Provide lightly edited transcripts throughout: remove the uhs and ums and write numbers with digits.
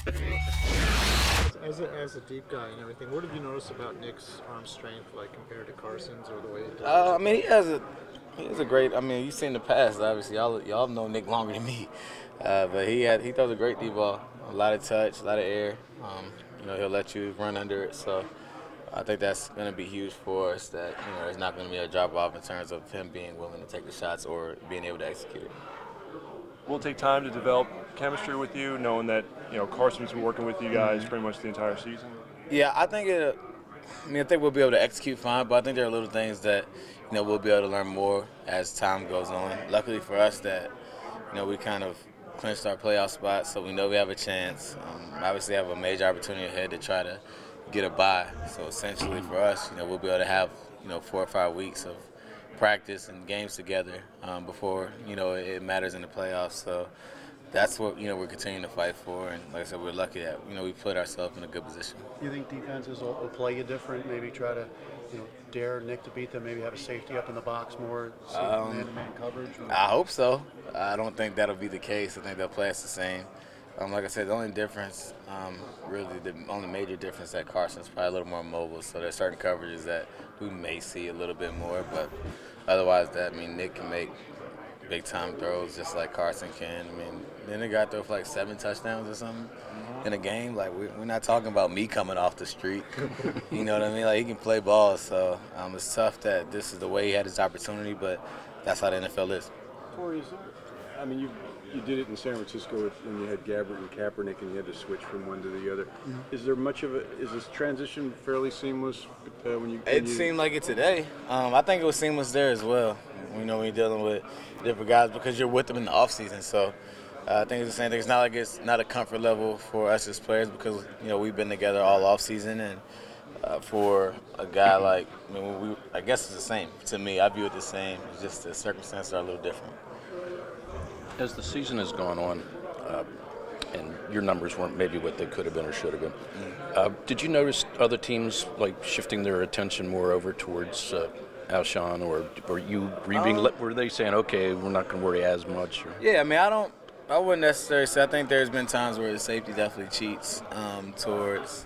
As a deep guy and everything, what have you noticed about Nick's arm strength, like compared to Carson's, or the way he does I mean, he has a great. I mean, you've seen the past. Obviously, y'all know Nick longer than me, but he throws a great deep ball. A lot of touch, a lot of air. He'll let you run under it. So I think that's going to be huge for us. That there's not going to be a drop off in terms of him being willing to take the shots or being able to execute it. Will it take time to develop chemistry with you, knowing that Carson's been working with you guys pretty much the entire season? Yeah, I think I think we'll be able to execute fine, but I think there are little things that we'll be able to learn more as time goes on. Luckily for us, that we kind of clinched our playoff spot, so we know we have a chance. Obviously, have a major opportunity ahead to try to get a bye. So essentially, for us, we'll be able to have 4 or 5 weeks of practice and games together before it matters in the playoffs. So that's what we're continuing to fight for, and like I said, we're lucky that we put ourselves in a good position. You think defenses will play you different? Maybe try to dare Nick to beat them. Maybe have a safety up in the box more, man-to-man coverage. I hope so. I don't think that'll be the case. I think they'll play us the same. Like I said, the only difference, really the only major difference, that Carson's probably a little more mobile. So there's certain coverages that we may see a little bit more, but otherwise, Nick can make big time throws just like Carson can. Then the guy throw for like 7 touchdowns or something in a game. Like we're not talking about me coming off the street. You know what I mean? Like he can play ball. So it's tough that this is the way he had his opportunity, but that's how the NFL is. Torrey, you did it in San Francisco when you had Gabbert and Kaepernick, and you had to switch from one to the other. Mm-hmm. Is there much of is this transition fairly seamless when you? It seemed like it today. I think it was seamless there as well. When you're dealing with different guys because you're with them in the off season. So I think it's the same thing. It's not like it's not a comfort level for us as players because we've been together all off season, and for a guy like I guess it's the same to me. I view it the same. It's just the circumstances are a little different. As the season has gone on, and your numbers weren't maybe what they could have been or should have been, did you notice other teams like shifting their attention more over towards Alshon, or were they saying, okay, we're not going to worry as much? Or? Yeah, I wouldn't necessarily say. I think there's been times where the safety definitely cheats towards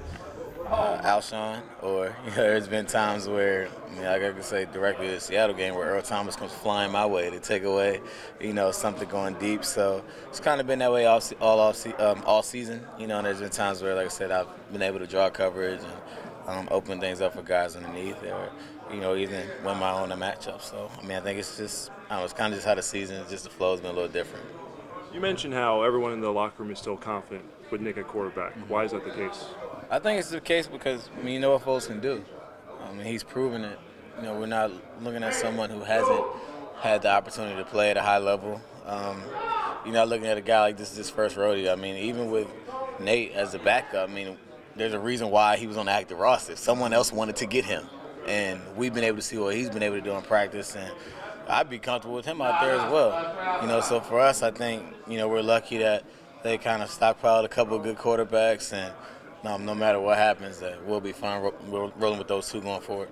Alshon, or there's been times where like I can say directly to the Seattle game where Earl Thomas comes flying my way to take away something going deep. So it's kind of been that way all season. And there's been times where, like I said, I've been able to draw coverage and open things up for guys underneath, or even win my own matchup. So I think it's just it's kind of just how the season, just the flow has been a little different. You mentioned how everyone in the locker room is still confident with Nick at quarterback. Mm-hmm. Why is that the case? I think it's the case because you know what Foles can do. He's proven it. We're not looking at someone who hasn't had the opportunity to play at a high level. You're not looking at a guy like this is his first rodeo. Even with Nate as the backup, there's a reason why he was on the active roster. Someone else wanted to get him, and we've been able to see what he's been able to do in practice, and I'd be comfortable with him out there as well. So for us, I think we're lucky that they kind of stockpiled a couple of good quarterbacks, and no matter what happens, we'll be fine rolling with those two going forward.